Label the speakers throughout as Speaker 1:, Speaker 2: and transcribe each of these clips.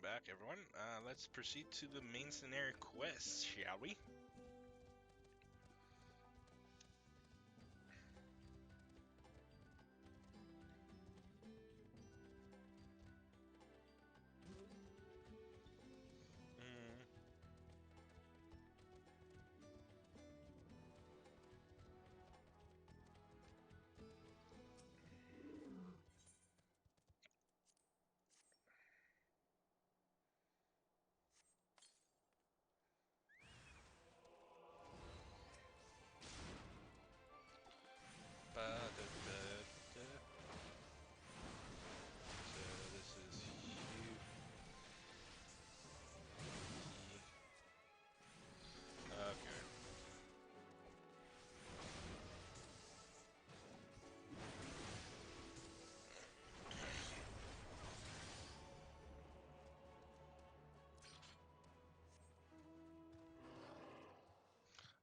Speaker 1: welcome back, everyone. Let's proceed to the main scenario quest, shall we? Mm. Ba-da-da-da. So this is huge. Okay.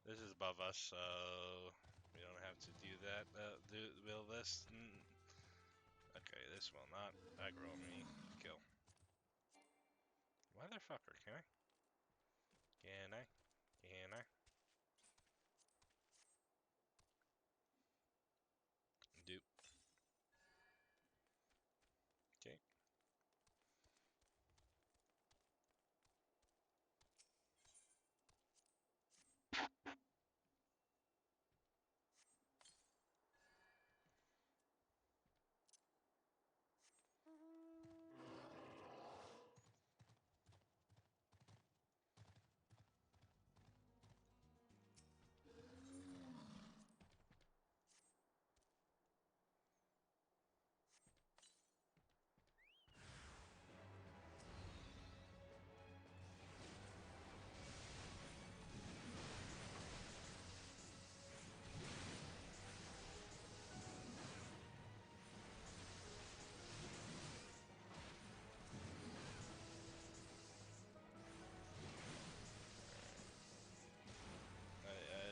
Speaker 1: This is above us, so we don't have to do that. Will this? Okay, this will not aggro me. Kill. Motherfucker, can I? Can I? Can I? Do. Okay.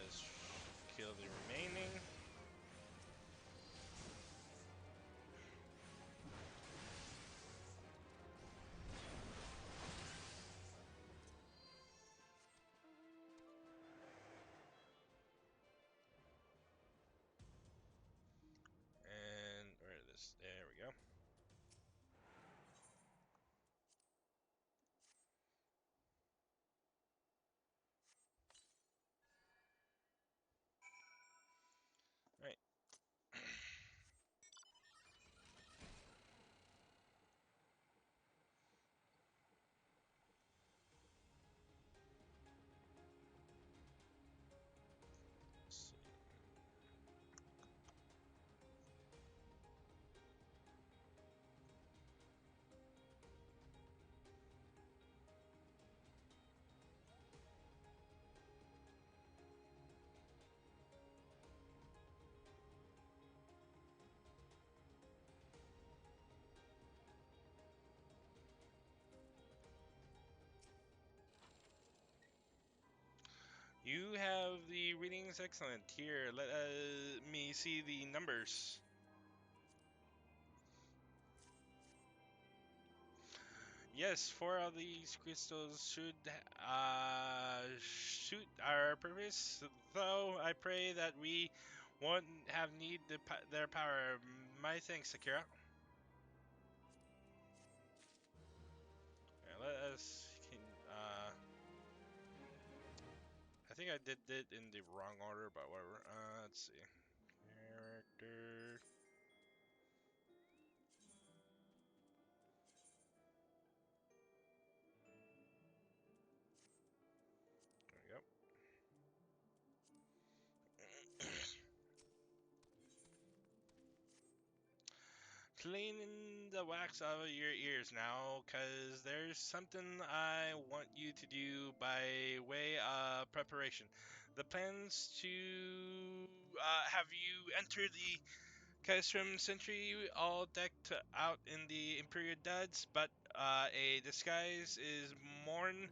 Speaker 1: Let's kill the remaining. And where is this? There we go. Right. Let's see. You have the readings excellent. Here, let me see the numbers. Yes, 4 of these crystals should suit our purpose. Though I pray that we won't have need their power. My thanks, Akira. Yeah, let us. I think I did it in the wrong order, but whatever. Let's see. Character. There we go. Cleaning the wax out of your ears now, cause there's something I want you to do by way of preparation. The plans to have you enter the Castrum Sentry all decked out in the Imperial duds, but a disguise is worn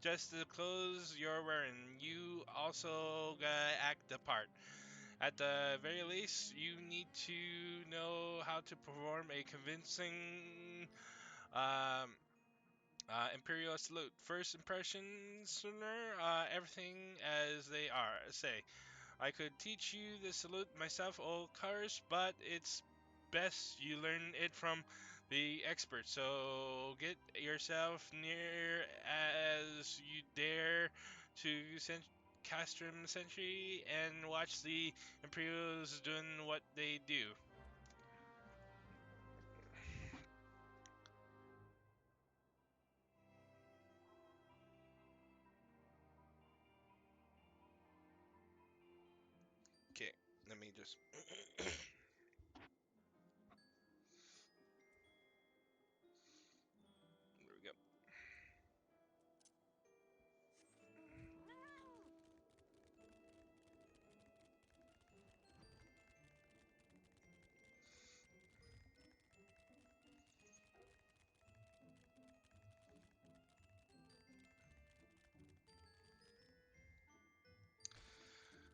Speaker 1: just the clothes you're wearing. You also gotta act the part. At the very least, you need to know how to perform a convincing um, Imperial salute. First impressions, sooner, everything as they are. Say, I could teach you the salute myself, old cars, but it's best you learn it from the expert. So get yourself near as you dare to Castrum Sentry and watch the Imperials doing what they do. Okay, let me just. There we go.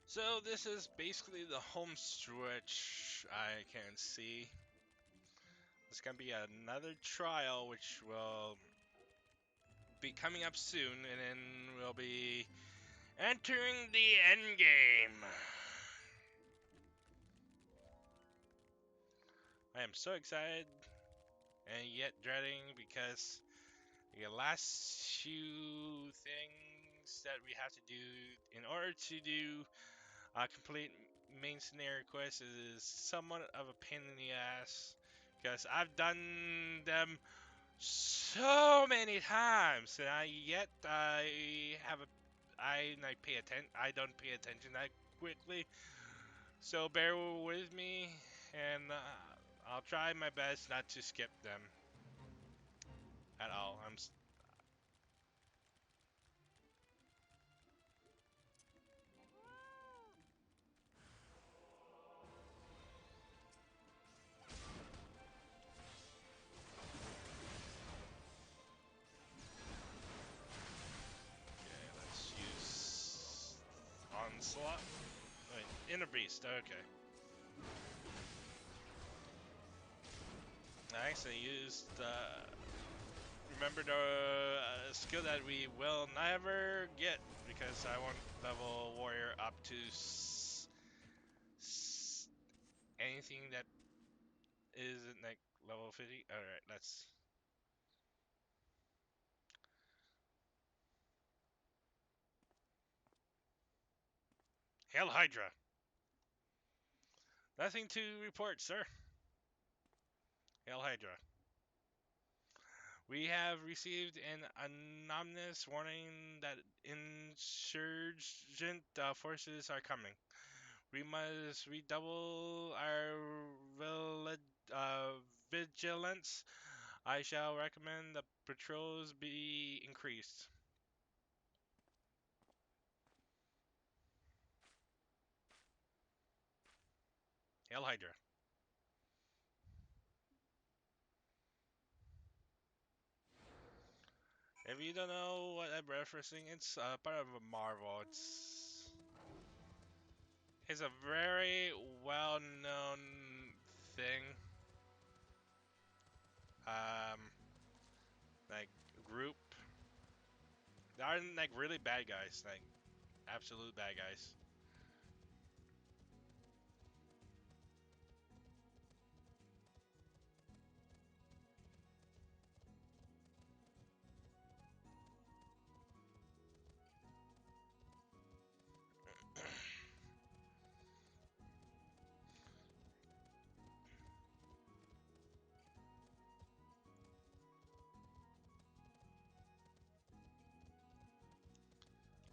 Speaker 1: So this is basically the home stretch I can see. There's gonna be another trial which will be coming up soon, and then we'll be entering the end game. I am so excited and yet dreading because the last few things that we have to do in order to do a complete main scenario quest is somewhat of a pain in the ass because I've done them so many times, and I have a I pay attention. I don't pay attention that quickly, so bear with me, and I'll try my best not to skip them at all. Okay. Let's use onslaught. Wait, inner beast. Okay. I actually used remember the skill that we will never get because I want level warrior up to anything that isn't like level 50. All right, let's. Hail Hydra. Nothing to report, sir. Hail Hydra. We have received an anonymous warning that insurgent forces are coming. We must redouble our vigilance. I shall recommend the patrols be increased. Hail Hydra. If you don't know what I'm referencing, it's part of a Marvel. It's a very well-known thing. Um, like group. They aren't like really bad guys, like absolute bad guys.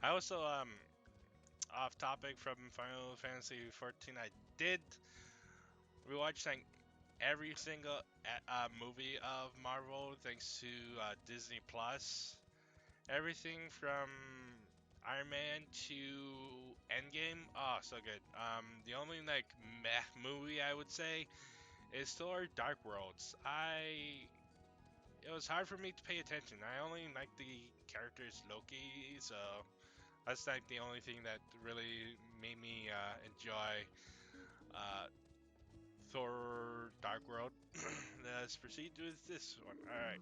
Speaker 1: I also off topic from Final Fantasy XIV. I did rewatch like every single movie of Marvel thanks to Disney Plus. Everything from Iron Man to Endgame. Oh, so good. The only like meh movie I would say is Thor: Dark Worlds. It was hard for me to pay attention. I only like the characters Loki, so that's like the only thing that really made me enjoy uh, Thor: Dark World. Let's proceed with this one. All right.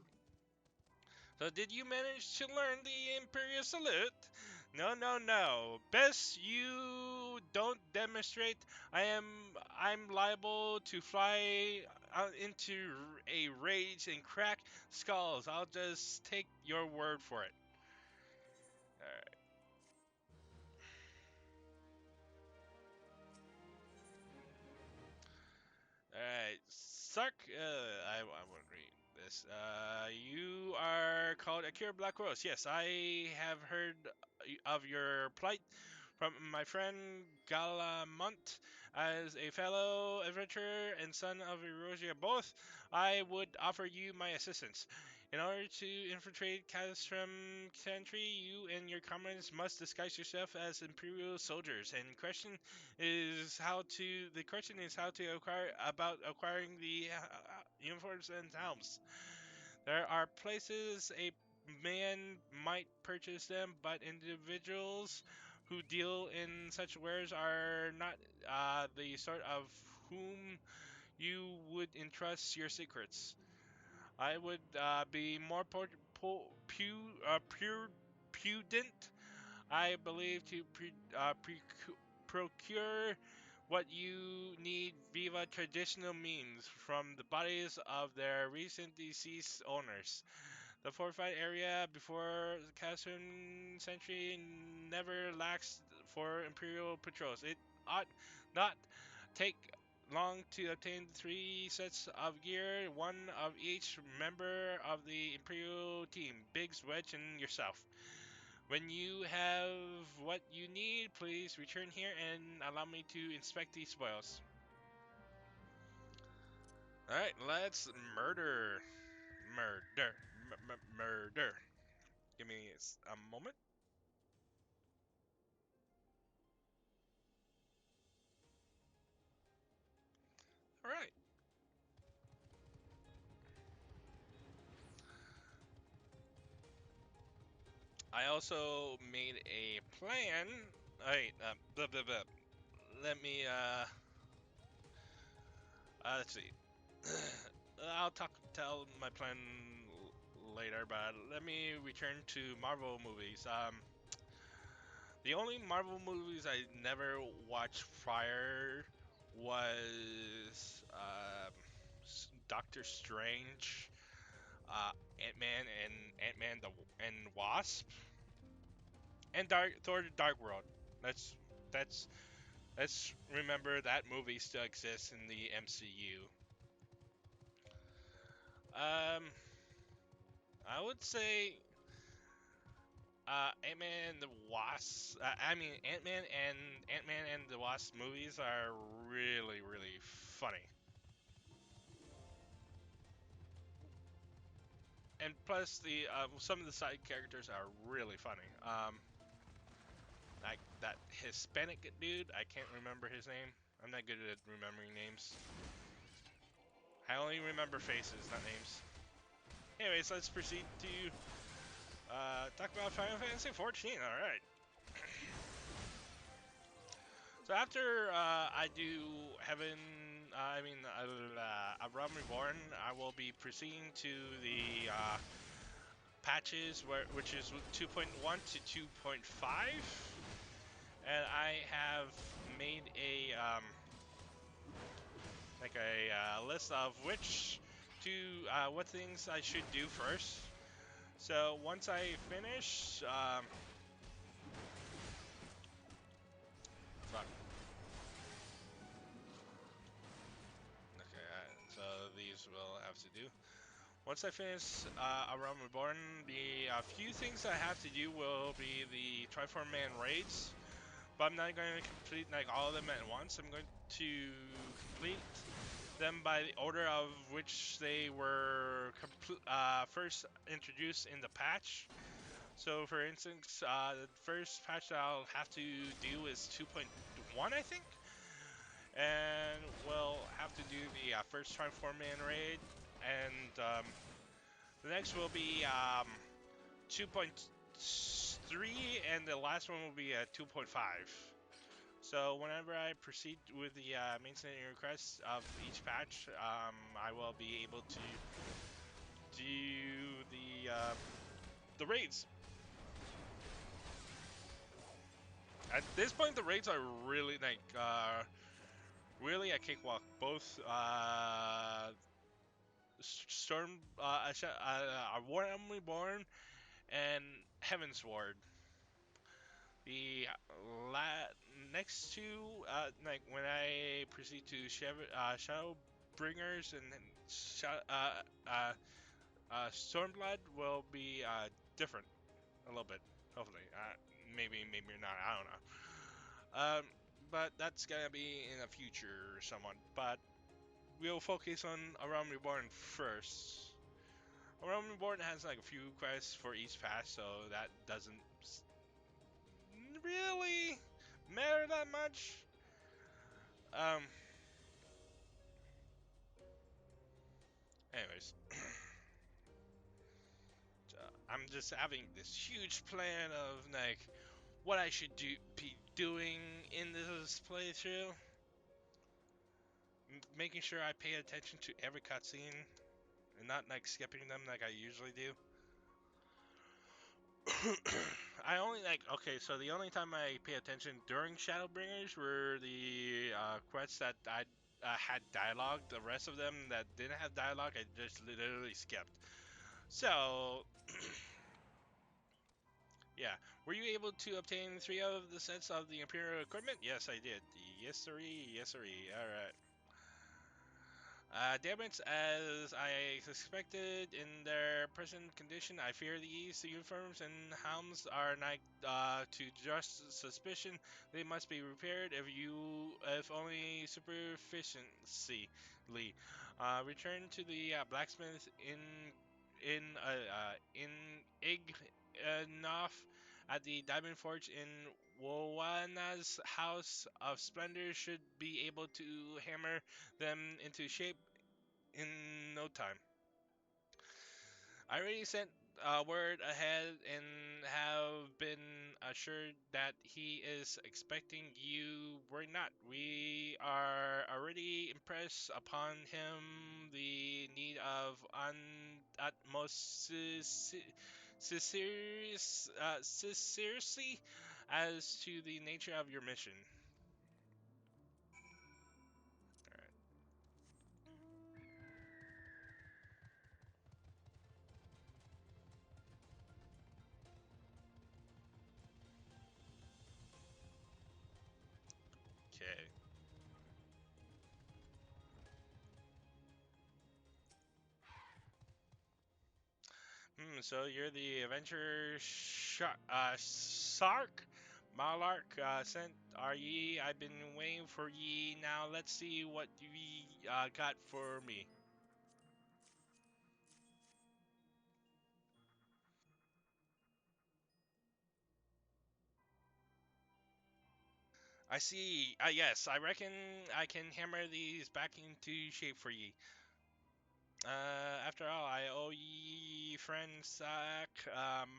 Speaker 1: So did you manage to learn the Imperial Salute? No, no, no. Best you don't demonstrate. I'm liable to fly out into a rage and crack skulls. I'll just take your word for it. Alright. Alright. Sark, I won't read this. You are called Akira Black Rose. Yes, I have heard of your plight from my friend Galamont. As a fellow adventurer and son of Erosia both, I would offer you my assistance. In order to infiltrate Castrum country, you and your comrades must disguise yourself as Imperial soldiers. And the question is how to acquiring the uniforms and helms. There are places a man might purchase them, but individuals who deal in such wares are not the sort of whom you would entrust your secrets. I would be more prudent, I believe, to procure what you need via traditional means from the bodies of their recent deceased owners. The fortified area before the Caspian century never lacks for Imperial patrols. It ought not take long to obtain 3 sets of gear, one of each member of the Imperial team, Biggs, Wedge, and yourself. When you have what you need, please return here and allow me to inspect these spoils. Alright, let's murder. Murder. Give me a moment. Alright. I also made a plan. Alright, blah, blah, blah. Let me, let's see. I'll tell my plan later, but let me return to Marvel movies. The only Marvel movies I never watched prior was Doctor Strange, Ant-Man and Ant-Man and Wasp, and Thor: The Dark World. Let's that's let's remember that movie still exists in the MCU. Um, I would say Ant-Man and the Wasp. Ant-Man and the Wasp movies are really, really funny. And plus, the some of the side characters are really funny. Like that Hispanic dude, I can't remember his name. I'm not good at remembering names. I only remember faces, not names. Anyways, let's proceed to talk about Final Fantasy XIV. All right. So after I do Heaven, Realm Reborn, I will be proceeding to the patches which is 2.1 to 2.5, and I have made a list of what things I should do first. So once I finish, fuck. Okay, so these will have to do. Once I finish A Realm Reborn, the few things I have to do will be the Triform Man raids, but I'm not going to complete like all of them at once. I'm going to complete them by the order of which they were first introduced in the patch. So, for instance, the first patch that I'll have to do is 2.1, I think, and we'll have to do the first Triform Man raid, and the next will be 2.3, and the last one will be 2.5. So whenever I proceed with the maintenance requests of each patch, I will be able to do the the raids. At this point, the raids are really like really a cakewalk. Both Storm, War Reborn, and Heaven's Ward. The next two, like when I proceed to Shadowbringers and then Stormblood, will be different a little bit. Hopefully, maybe not. I don't know. But that's gonna be in the future, somewhat. But we'll focus on Around Reborn first. Around Reborn has like a few quests for each pass, so that doesn't really matter that much. Um. Anyways, I'm just having this huge plan of like what I should be doing in this playthrough, making sure I pay attention to every cutscene and not like skipping them like I usually do. I only like okay, so the only time I pay attention during Shadowbringers were the quests that I had dialogue. The rest of them that didn't have dialogue, I just literally skipped. So, yeah. Were you able to obtain 3 of the sets of the Imperial equipment? Yes, I did. Yes, sirree. Yes, sirree. All right. Damage as I suspected in their present condition. I fear these uniforms and helms are not to just suspicion. They must be repaired if only superficiently. Return to the blacksmith in Ignoff at the Diamond Forge in Wowana's House of Splendor should be able to hammer them into shape in no time. I already sent word ahead and have been assured that he is expecting you were not. We are already impressed upon him the need of utmost sincerity as to the nature of your mission. Alright. Okay. So you're the adventurer Sark? Malark sent are ye? I've been waiting for ye. Now let's see what ye got for me. I see. Yes, I reckon I can hammer these back into shape for ye. After all, I owe ye, friend Sack,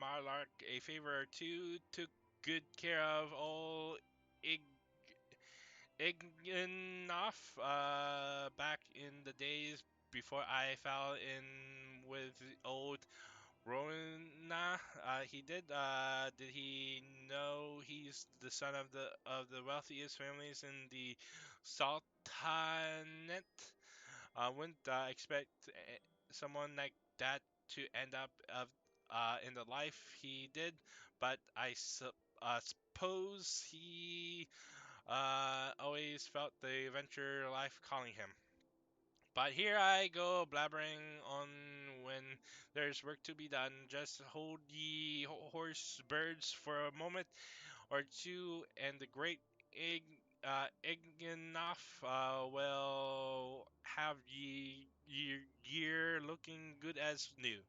Speaker 1: Marlark, a favor or two. Took good care of old Ig Ignoff back in the days before I fell in with old Rona. He did. Did he know he's the son of the wealthiest families in the Sultanate? I wouldn't expect someone like that to end up in the life he did, but I suppose he always felt the adventure life calling him. But here I go blabbering on when there's work to be done. Just hold ye horse birds for a moment or two, and the great Ignaf will have ye your gear looking good as new.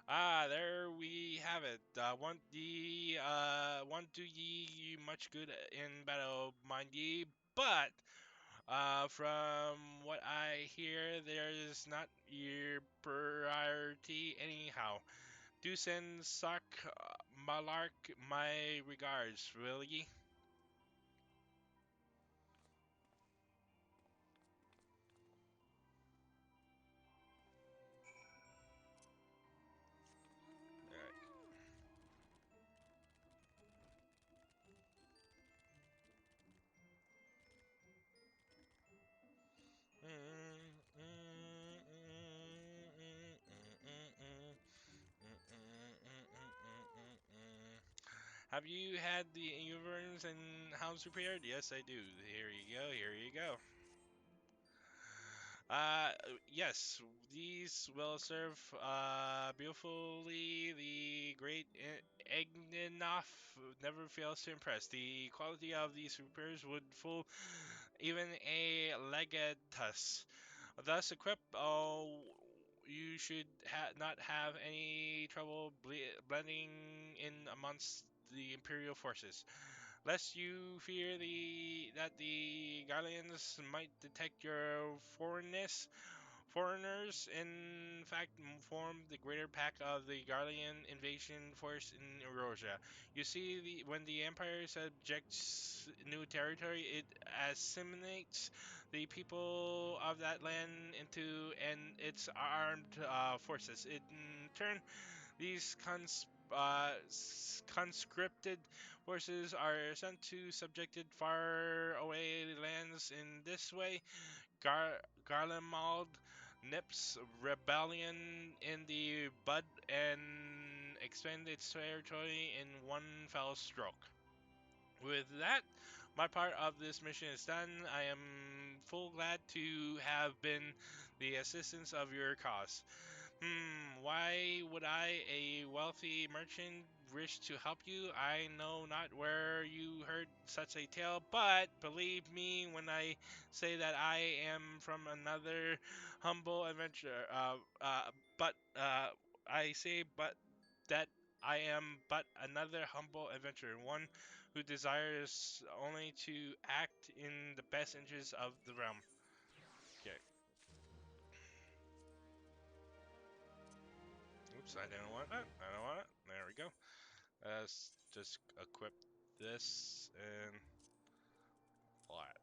Speaker 1: Ah, there we have it. Want do ye much good in battle, mind ye, but from what I hear, there is not your priority anyhow. Do send Sak Malark my regards, will ye? Have you had the uniforms and house repaired? Yes, I do. Here you go. Here you go. Uh, yes, these will serve beautifully. The great Egninoff never fails to impress. The quality of these repairs would fool even a legatus. Thus equipped, you should not have any trouble blending in amongst the Imperial forces, lest you fear that the Galleons might detect your foreigners, in fact, form the greater pack of the Garlean invasion force in Eurasia. You see, when the Empire subjects new territory, it assimilates the people of that land into its armed forces. In turn, these conscripted forces are sent to subjected far away lands. In this way, Garlemald nips rebellion in the bud and expand its territory in one fell stroke. With that, my part of this mission is done. I am full glad to have been the assistance of your cause. Why would I, a wealthy merchant, wish to help you? I know not where you heard such a tale, but believe me when I say that I am from another humble adventurer. I say but that I am but another humble adventurer, one who desires only to act in the best interest of the realm. Okay. Oops, I didn't want that. I don't want it. There we go. Let's just equip this and flat.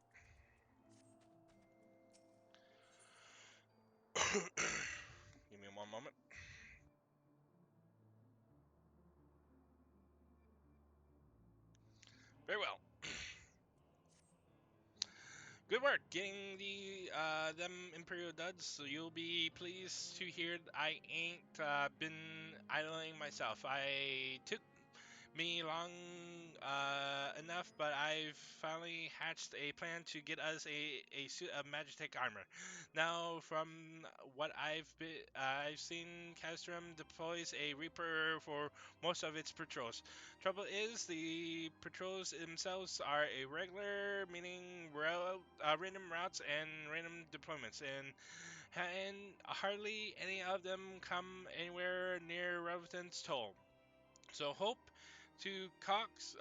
Speaker 1: Give me one moment. Very well. Good work getting the them Imperial duds. So you'll be pleased to hear that I ain't been idling myself. I took me long enough, but I've finally hatched a plan to get us a suit of Magitech armor. Now, from what I've seen, Castrum deploys a Reaper for most of its patrols. Trouble is, the patrols themselves are irregular, meaning random routes and random deployments, and hardly any of them come anywhere near Revenant's toll. So hope to coax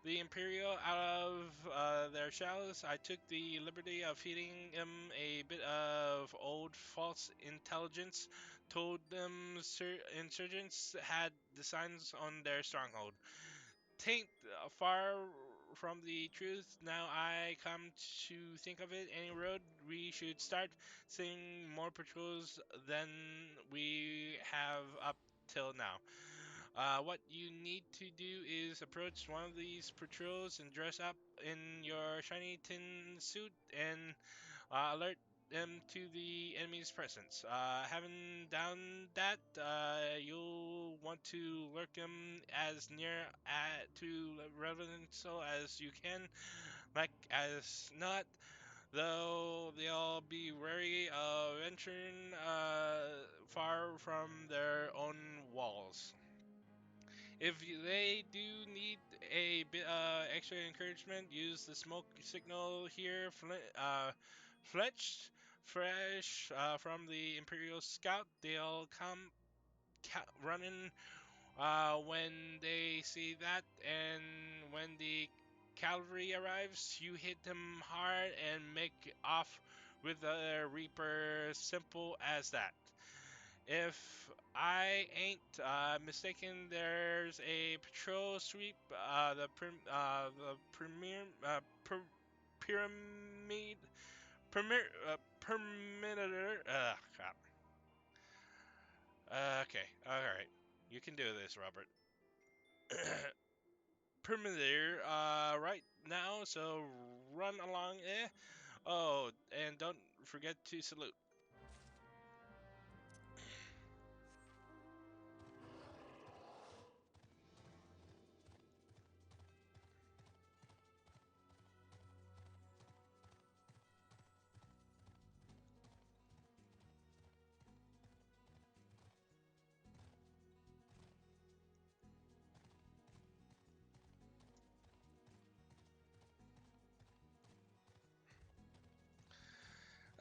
Speaker 1: the Imperial out of their shells. I took the liberty of feeding them a bit of old false intelligence. Told them insurgents had the signs on their stronghold. Tain't far from the truth. Now I come to think of it, any road we should start seeing more patrols than we have up till now. What you need to do is approach one of these patrols and dress up in your shiny tin suit and alert them to the enemy's presence. Having done that, you'll want to lurk them as near to Revenantal as you can, like as not, though they'll be wary of venturing far from their own walls. If they do need a bit extra encouragement, use the smoke signal here. Fletched fresh from the Imperial Scout, they'll come running when they see that, and when the cavalry arrives, you hit them hard and make off with the Reaper. Simple as that. If I ain't mistaken, there's a patrol sweep. The premier pyramid perimeter. Crap. Okay, all right. You can do this, Robert. Perimeter. Right now. So run along. Oh, and don't forget to salute.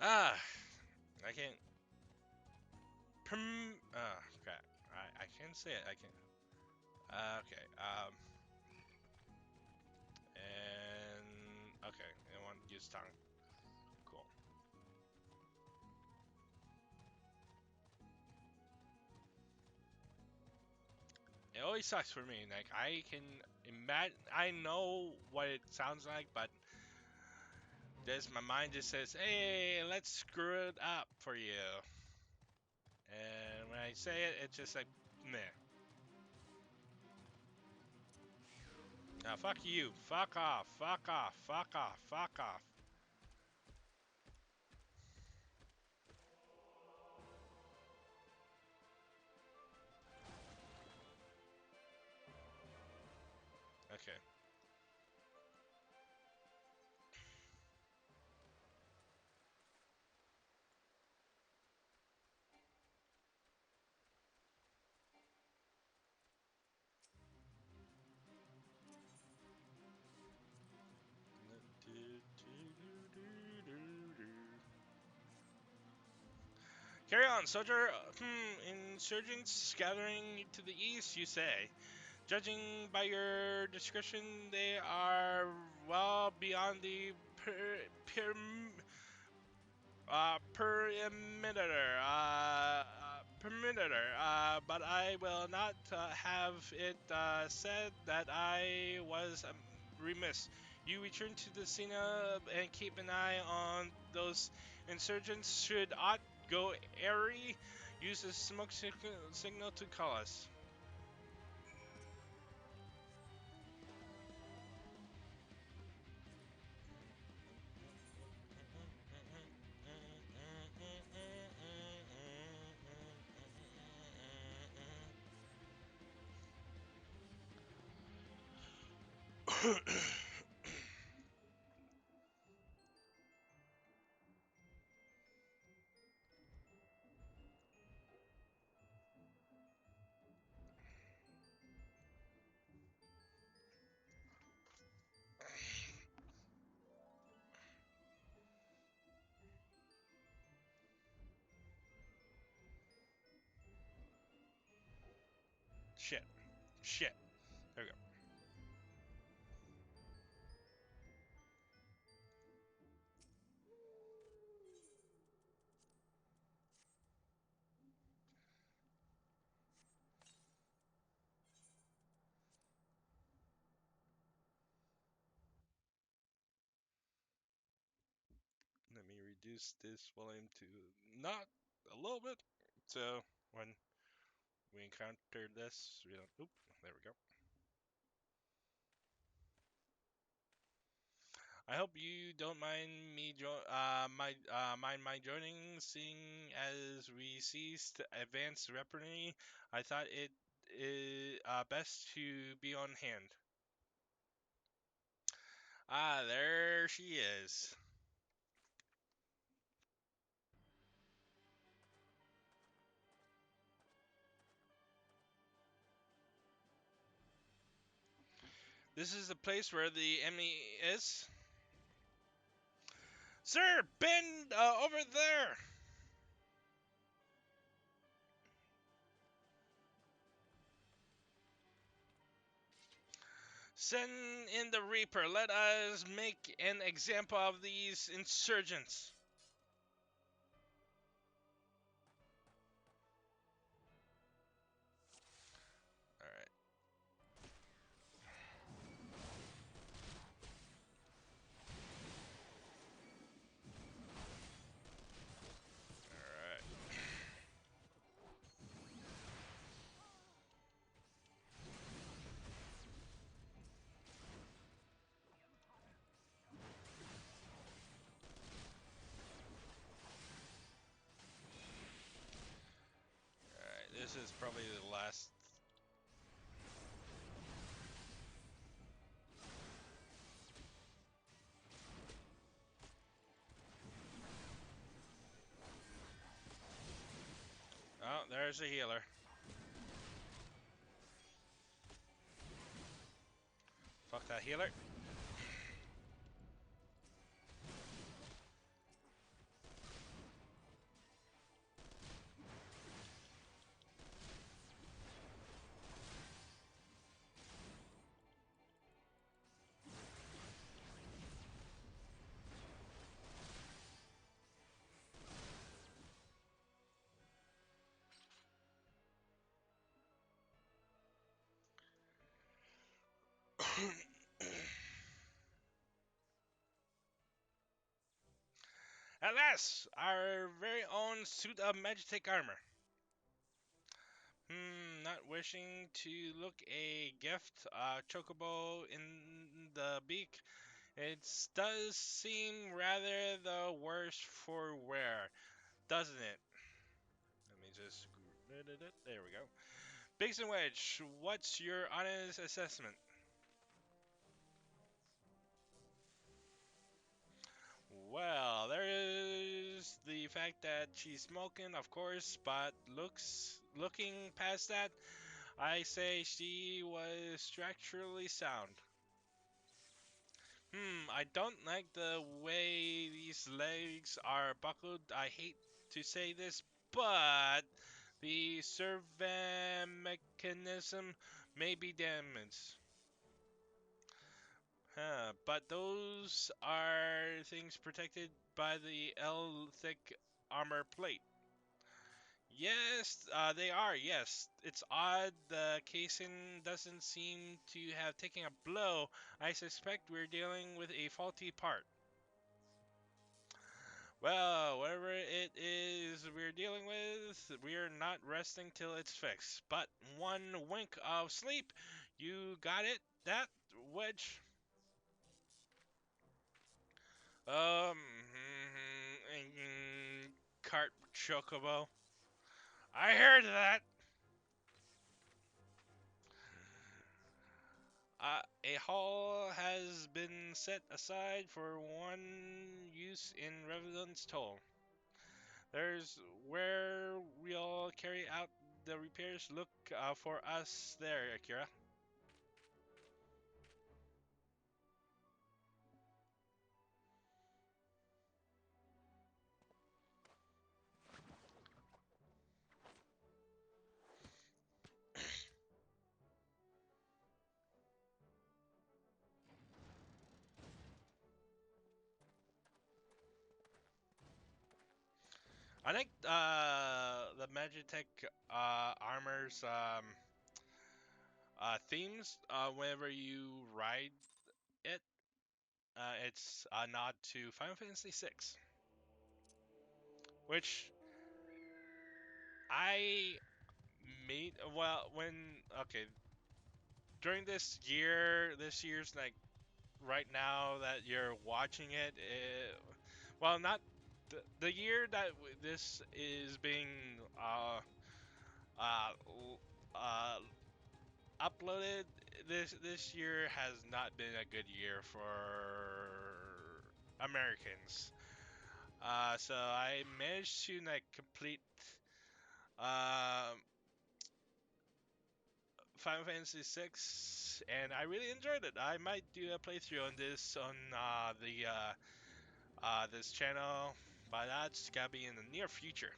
Speaker 1: Ah, I can't. Crap. I can't say it. I can't. Okay. And okay. I want to use tongue. Cool. It always sucks for me. Like I can imagine. I know what it sounds like, but this my mind just says, "Hey, let's screw it up for you." And when I say it, it's just like, meh. Now, fuck you. Fuck off. Fuck off. Fuck off. Fuck off. Okay. Carry on, soldier. Insurgents gathering to the east, you say. Judging by your description, they are well beyond the perimeter, but I will not have it said that I was remiss. You return to the scene and keep an eye on those insurgents. Should aught go airy, use a smoke signal to call us. Shit. Shit. There we go. Let me reduce this volume to not a little bit. So when we encounter this, we don't. Oop, there we go. I hope you don't mind me mind my joining, seeing as we ceased advanced weaponry. I thought it is best to be on hand. Ah, there she is. This is the place where the enemy is. Sir, bend over there. Send in the Reaper. Let us make an example of these insurgents. Alright. Alright. Alright, this is probably the last. Oh, there's a healer. Fuck that healer. At last, our very own suit of Magitech armor. Not wishing to look a gift, chocobo in the beak. It does seem rather the worse for wear, doesn't it? Let me just. There we go. Biggs and Wedge, what's your honest assessment? Well, there is the fact that she's smoking, of course, but looking past that, I say she was structurally sound. I don't like the way these legs are buckled. I hate to say this, but the servo mechanism may be damaged. But those are things protected by the L-thick armor plate. Yes, they are, yes. It's odd the casing doesn't seem to have taken a blow. I suspect we're dealing with a faulty part. Well, whatever it is we're dealing with, we're not resting till it's fixed. But one wink of sleep, you got it? That wedge? Um, cart chocobo. I heard that. A hall has been set aside for one use in Revenant's Toll. There's where we'll carry out the repairs. Look for us there, Akira. I think the Magitech armor's themes whenever you ride it, it's a nod to Final Fantasy VI, which I made well when okay during this year's like right now that you're watching it, well not the year that this is being uh, uh, uploaded, this year has not been a good year for Americans. So I managed to like complete um Final Fantasy VI, and I really enjoyed it. I might do a playthrough on this on the this channel, but that's gotta be in the near future.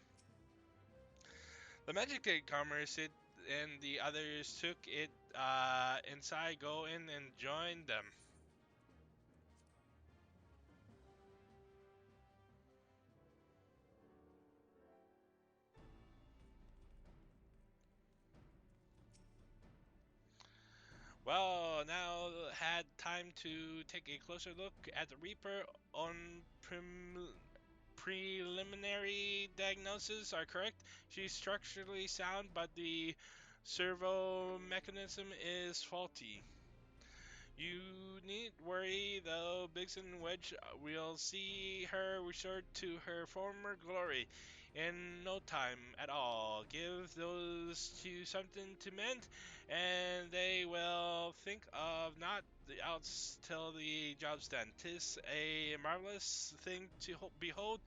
Speaker 1: The Magic Gate Commerce it and the others took it inside, go in and join them. Well, now had time to take a closer look at the Reaper on preliminary diagnosis are correct. She's structurally sound, but the servo mechanism is faulty. You needn't worry though, Biggs and Wedge will see her restored to her former glory in no time at all. Give those two something to mend, and they will think of not the outs till the job's done. 'Tis a marvelous thing to behold,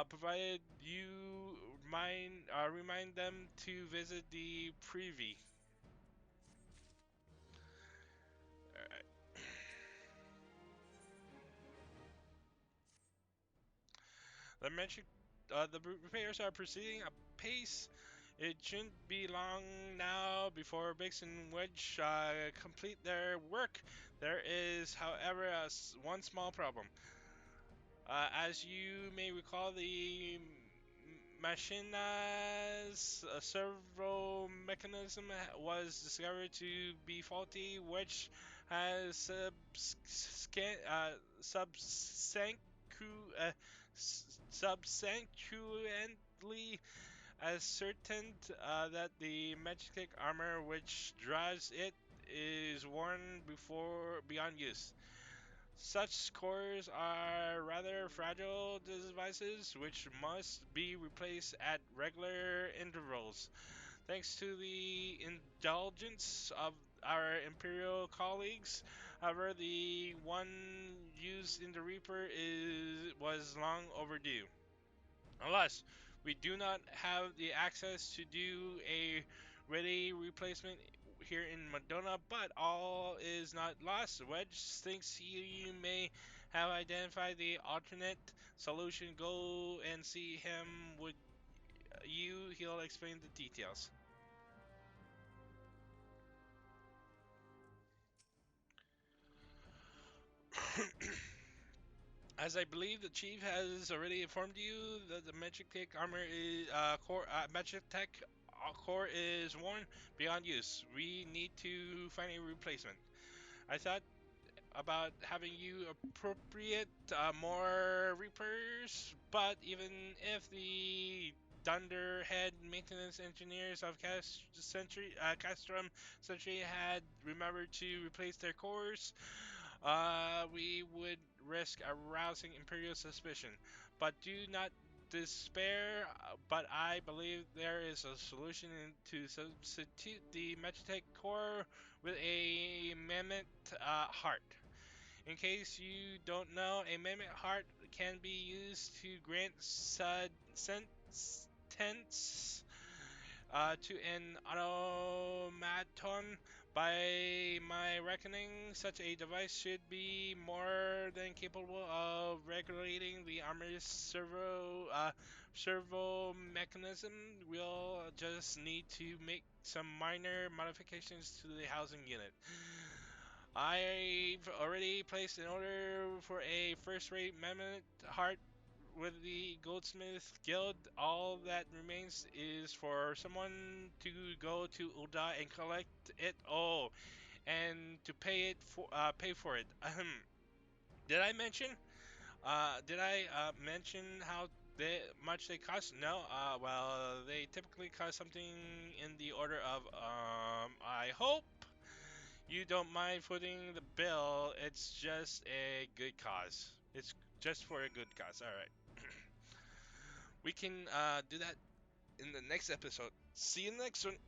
Speaker 1: provided you remind them to visit the privy. Alright. The repairs are proceeding apace. It shouldn't be long now before Biggs and Wedge complete their work. There is, however, one small problem. As you may recall, the Machina's servo mechanism was discovered to be faulty, which has subsequently ascertained that the magic armor which drives it is worn before beyond use. Such cores are rather fragile devices which must be replaced at regular intervals. Thanks to the indulgence of our Imperial colleagues, however, the one used in the Reaper was long overdue. Unless we do not have the access to do a ready replacement here in Madonna, but all is not lost. Wedge thinks he may have identified the alternate solution. Go and see him with you. He'll explain the details. As I believe the chief has already informed you that the Magic armor is Magic Tech core is worn beyond use. We need to find a replacement. I thought about having you appropriate more Reapers, but even if the Dunderhead maintenance engineers of Castrum Century had remembered to replace their cores, we would risk arousing Imperial suspicion. But do not despair, but I believe there is a solution to substitute the Magitech core with a mammoth heart. In case you don't know, a mammoth heart can be used to grant sentence to an automaton. By my reckoning, such a device should be more than capable of regulating the armor's servo mechanism. We'll just need to make some minor modifications to the housing unit. I've already placed an order for a first-rate mammoth heart with the Goldsmith Guild. All that remains is for someone to go to Uda and collect it. Oh, and to pay for it. Did I mention? Did I mention how much they cost? No. Well, they typically cost something in the order of I hope you don't mind footing the bill. It's just a good cause. It's just for a good cause. All right. We can do that in the next episode. See you next one.